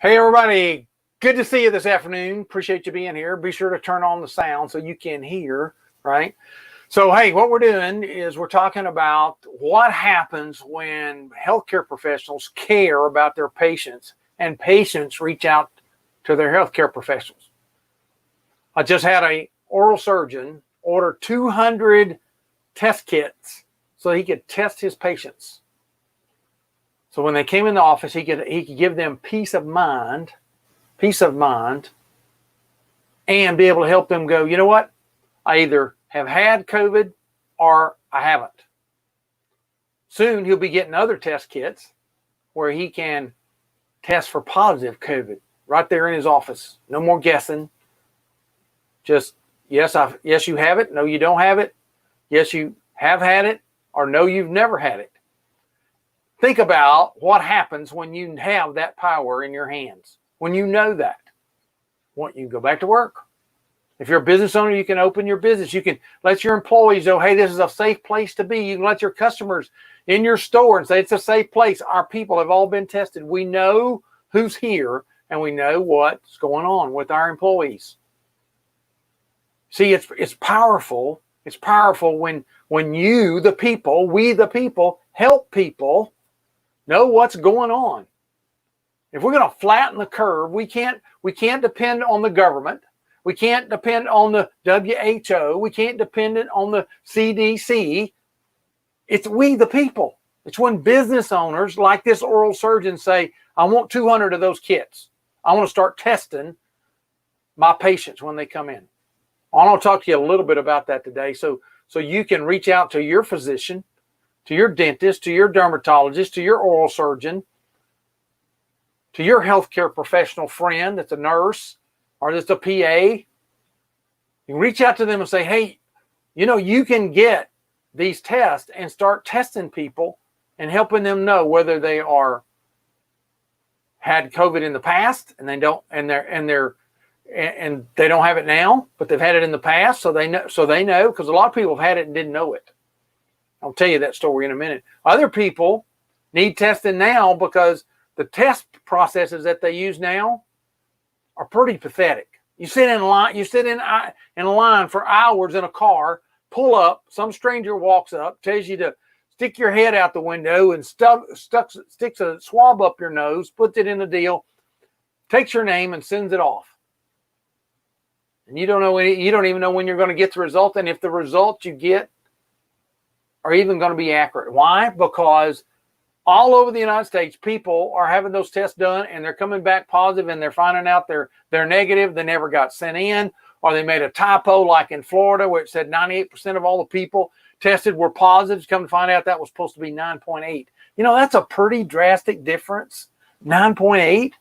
Hey, everybody. Good to see you this afternoon. Appreciate you being here. Be sure to turn on the sound so you can hear, right? So, hey, what we're doing is we're talking about what happens when healthcare professionals care about their patients and patients reach out to their healthcare professionals. I just had an oral surgeon order 200 test kits so he could test his patients. So when they came in the office, he could give them peace of mind, and be able to help them go, you know what? I either have had COVID or I haven't. Soon he'll be getting other test kits where he can test for positive COVID right there in his office. No more guessing. Just yes, you have it. No, you don't have it. Yes, you have had it, or no, you've never had it. Think about what happens when you have that power in your hands. When you know that, you can go back to work. If you're a business owner, you can open your business. You can let your employees know, hey, this is a safe place to be. You can let your customers in your store and say, it's a safe place. Our people have all been tested. We know who's here, and we know what's going on with our employees. See, it's powerful. It's powerful when you, the people, we, the people, help people know what's going on. If we're going to flatten the curve, we can't depend on the government. We can't depend on the WHO. We can't depend on the CDC. It's we, the people. It's when business owners like this oral surgeon say, I want 200 of those kits. I want to start testing my patients when they come in. I want to talk to you a little bit about that today so you can reach out to your physician, to your dentist, to your dermatologist, to your oral surgeon, to your healthcare professional friend that's a nurse or that's a PA. You can reach out to them and say, hey, you know, you can get these tests and start testing people and helping them know whether they are had COVID in the past and they don't have it now, but they've had it in the past, so they know because a lot of people have had it and didn't know it. I'll tell you that story in a minute. Other people need testing now because the test processes that they use now are pretty pathetic. You sit in a line for hours in a car, pull up, some stranger walks up, tells you to stick your head out the window and sticks a swab up your nose, puts it in the deal, takes your name and sends it off. And you don't even know when you're going to get the result, and if the results you get are even going to be accurate. Why? Because all over the United States, people are having those tests done and they're coming back positive and they're finding out they're negative. They never got sent in, or they made a typo like in Florida where it said 98% of all the people tested were positive. Come to find out that was supposed to be 9.8. You know, that's a pretty drastic difference. 9.8.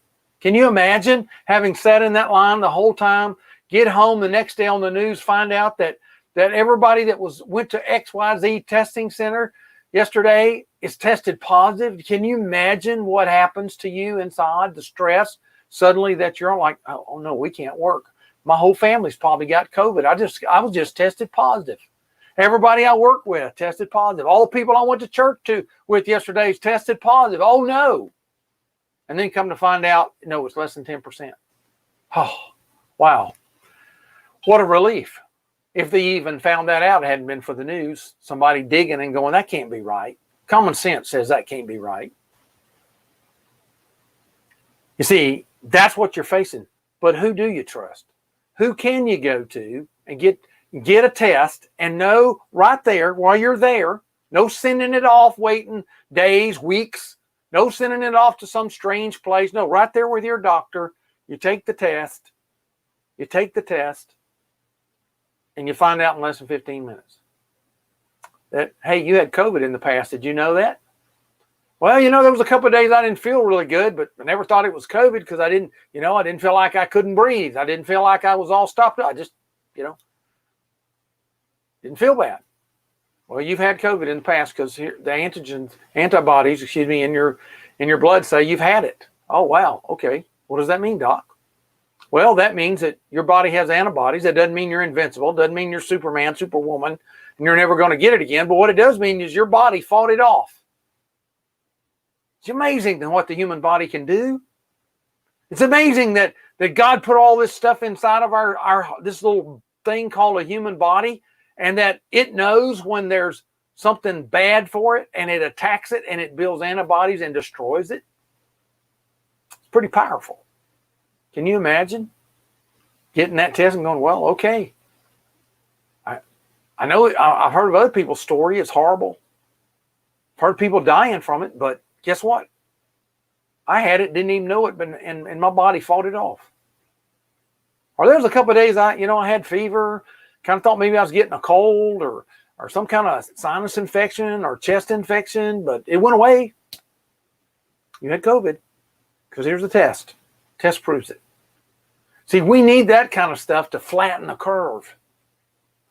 Can you imagine having sat in that line the whole time, get home the next day on the news, find out that everybody that went to XYZ testing center yesterday is tested positive? Can you imagine what happens to you inside, the stress suddenly that you're like, oh no, we can't work. My whole family's probably got COVID. I was just tested positive. Everybody I work with tested positive. All the people I went to church with yesterday is tested positive. Oh no. And then come to find out, no, it's less than 10%. Oh, wow. What a relief. If they even found that out, it hadn't been for the news, somebody digging and going, that can't be right. Common sense says that can't be right. You see, that's what you're facing. But who do you trust? Who can you go to and get a test and know right there while you're there, no sending it off, waiting days, weeks, no sending it off to some strange place. No, right there with your doctor, you take the test, and you find out in less than 15 minutes that, hey, you had COVID in the past. Did you know that? Well, you know, there was a couple of days I didn't feel really good, but I never thought it was COVID because I didn't feel like I couldn't breathe. I didn't feel like I was all stopped up. I just, didn't feel bad. Well, you've had COVID in the past because the antibodies, in your blood say you've had it. Oh, wow. Okay. What does that mean, Doc? Well, that means that your body has antibodies. That doesn't mean you're invincible. Doesn't mean you're Superman, Superwoman, and you're never going to get it again. But what it does mean is your body fought it off. It's amazing what the human body can do. It's amazing that God put all this stuff inside of our this little thing called a human body, and that it knows when there's something bad for it, and it attacks it, and it builds antibodies and destroys it. It's pretty powerful. Can you imagine getting that test and going, well, okay. I know I've heard of other people's story. It's horrible. I've heard people dying from it, but guess what? I had it, didn't even know it, and my body fought it off. Or there was a couple of days I had fever, kind of thought maybe I was getting a cold or some kind of sinus infection or chest infection, but it went away. You had COVID, because here's the test. Test proves it. See, we need that kind of stuff to flatten the curve.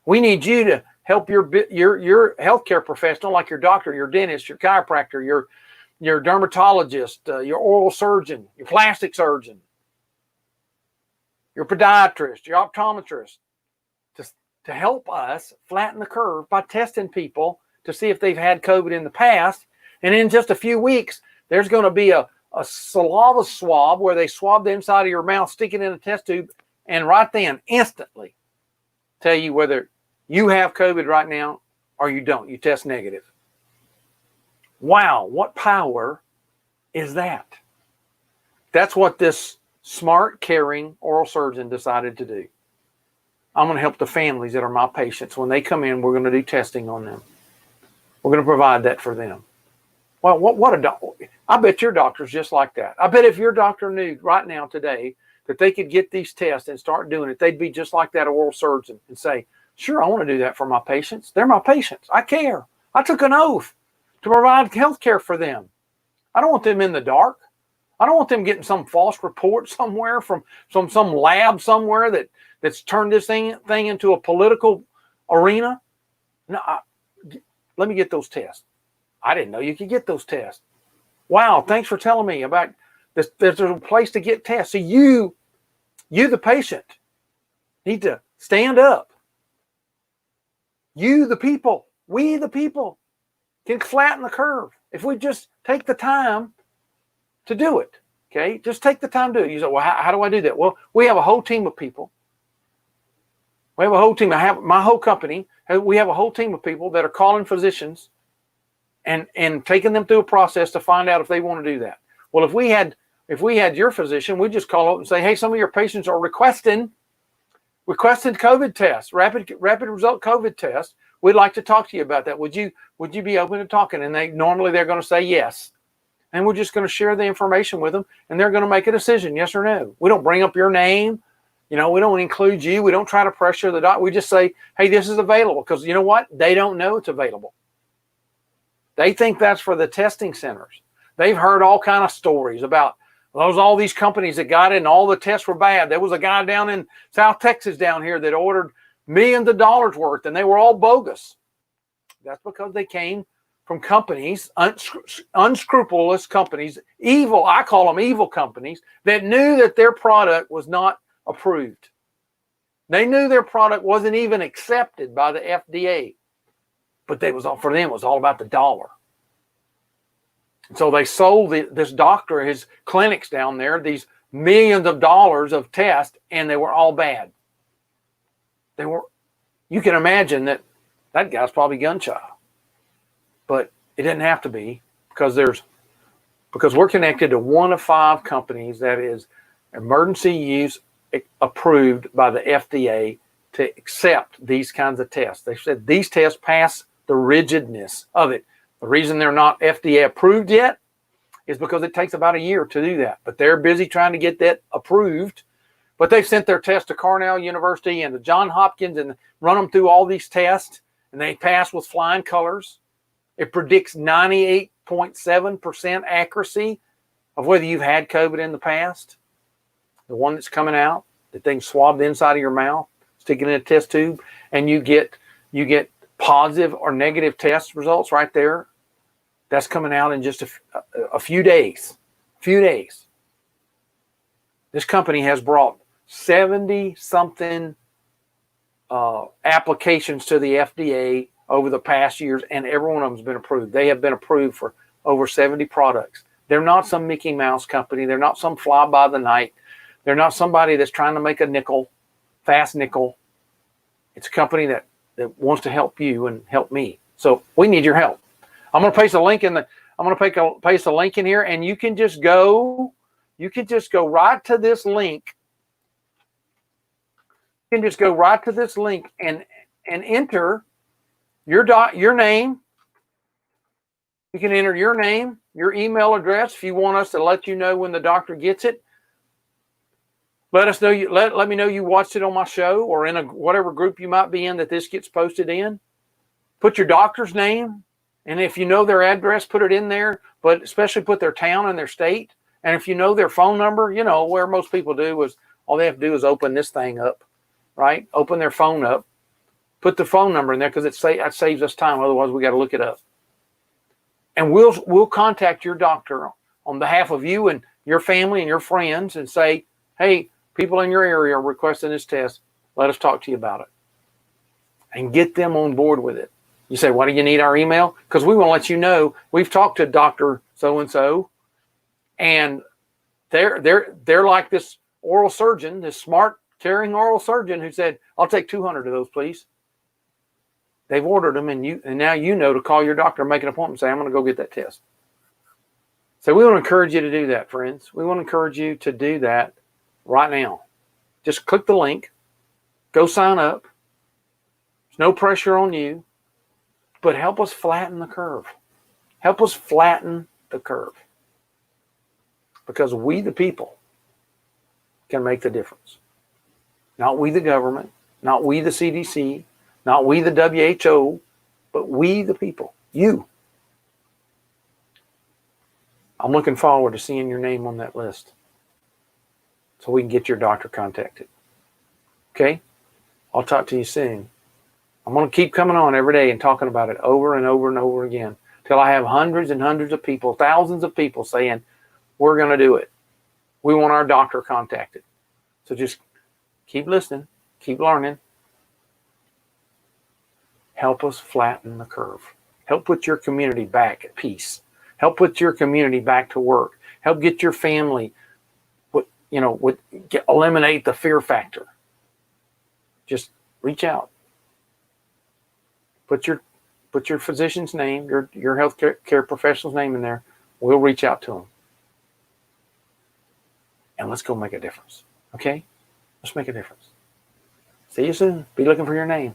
We need you to help your healthcare professional, like your doctor, your dentist, your chiropractor, your dermatologist, your oral surgeon, your plastic surgeon, your podiatrist, your optometrist, to help us flatten the curve by testing people to see if they've had COVID in the past. And in just a few weeks, there's going to be a saliva swab where they swab the inside of your mouth, stick it in a test tube, and right then, instantly, tell you whether you have COVID right now or you don't. You test negative. Wow, what power is that? That's what this smart, caring oral surgeon decided to do. I'm going to help the families that are my patients. When they come in, we're going to do testing on them. We're going to provide that for them. Well, what a doctor. I bet your doctor's just like that. I bet if your doctor knew right now today that they could get these tests and start doing it, they'd be just like that oral surgeon and say, sure, I want to do that for my patients. They're my patients. I care. I took an oath to provide health care for them. I don't want them in the dark. I don't want them getting some false report somewhere from some lab somewhere that's turned this thing into a political arena. No, let me get those tests. I didn't know you could get those tests. Wow, thanks for telling me about this. There's a place to get tests. So you the patient, need to stand up. You, the people, we, the people, can flatten the curve if we just take the time to do it. Okay, just take the time to do it. You say, well, how do I do that? Well, we have a whole team of people. We have a whole team. I have my whole company. We have a whole team of people that are calling physicians and taking them through a process to find out if they want to do that. Well, if we had your physician, we'd just call up and say, hey, some of your patients are requesting COVID tests, rapid result COVID tests. We'd like to talk to you about that. Would you be open to talking? And they're going to say yes. And we're just going to share the information with them, and they're going to make a decision, yes or no. We don't bring up your name. We don't include you. We don't try to pressure the doctor. We just say, hey, this is available, because you know what? They don't know it's available. They think that's for the testing centers. They've heard all kind of stories about all these companies that got it and all the tests were bad. There was a guy down in South Texas down here that ordered millions of dollars worth, and they were all bogus. That's because they came from companies, unscrupulous companies, evil, I call them evil companies, that knew that their product was not approved. They knew their product wasn't even accepted by the FDA, but for them, it was all about the dollar. And so they sold this doctor, his clinics down there, these millions of dollars of tests, and they were all bad. You can imagine that guy's probably gun shy. But it didn't have to be, because we're connected to one of 5 companies that is emergency use approved by the FDA to accept these kinds of tests. They said these tests pass the rigidness of it. The reason they're not FDA approved yet is because it takes about a year to do that. But they're busy trying to get that approved. But they've sent their tests to Cornell University and to Johns Hopkins and run them through all these tests, and they pass with flying colors. It predicts 98.7% accuracy of whether you've had COVID in the past. The one that's coming out, the thing swabbed the inside of your mouth, stick it in a test tube, and you get positive or negative test results right there. That's coming out in just a few days. This company has brought 70-something applications to the FDA over the past years, and every one of them has been approved. They have been approved for over 70 products. They're not some Mickey Mouse company. They're not some fly by the night. They're not somebody that's trying to make a nickel, fast nickel. It's a company that wants to help you and help me. So we need your help. I'm going to paste a link in paste a link in here, and you can just go right to this link. You can just go right to this link and enter your name. You can enter your name, your email address if you want us to let you know when the doctor gets it. Let us know let me know you watched it on my show or in whatever group you might be in that this gets posted in. Put your doctor's name, and if you know their address, put it in there, but especially put their town and their state. And if you know their phone number, where most people do is all they have to do is open this thing up, right? Open their phone up, put the phone number in there because that saves us time. Otherwise, we got to look it up. And we'll contact your doctor on behalf of you and your family and your friends and say, hey, people in your area are requesting this test. Let us talk to you about it. And get them on board with it. You say, why do you need our email? Because we want to let you know we've talked to Dr. So-and-so, and they're like this oral surgeon, this smart, caring oral surgeon who said, I'll take 200 of those, please. They've ordered them, and now you know to call your doctor and make an appointment and say, I'm going to go get that test. So we want to encourage you to do that, friends. We want to encourage you to do that right now. Just click the link. Go sign up. There's no pressure on you. But help us flatten the curve. Help us flatten the curve. Because we, the people, can make the difference. Not we, the government. Not we, the CDC. Not we, the WHO. But we, the people. You. I'm looking forward to seeing your name on that list so we can get your doctor contacted. Okay? I'll talk to you soon. I'm going to keep coming on every day and talking about it over and over and over again till I have hundreds and hundreds of people, thousands of people saying, we're going to do it. We want our doctor contacted. So just keep listening, keep learning. Help us flatten the curve. Help put your community back at peace. Help put your community back to work. Help get your family, eliminate the fear factor. Just reach out. Put your physician's name, your health care professional's name in there. We'll reach out to them. And let's go make a difference. Okay? Let's make a difference. See you soon. Be looking for your name.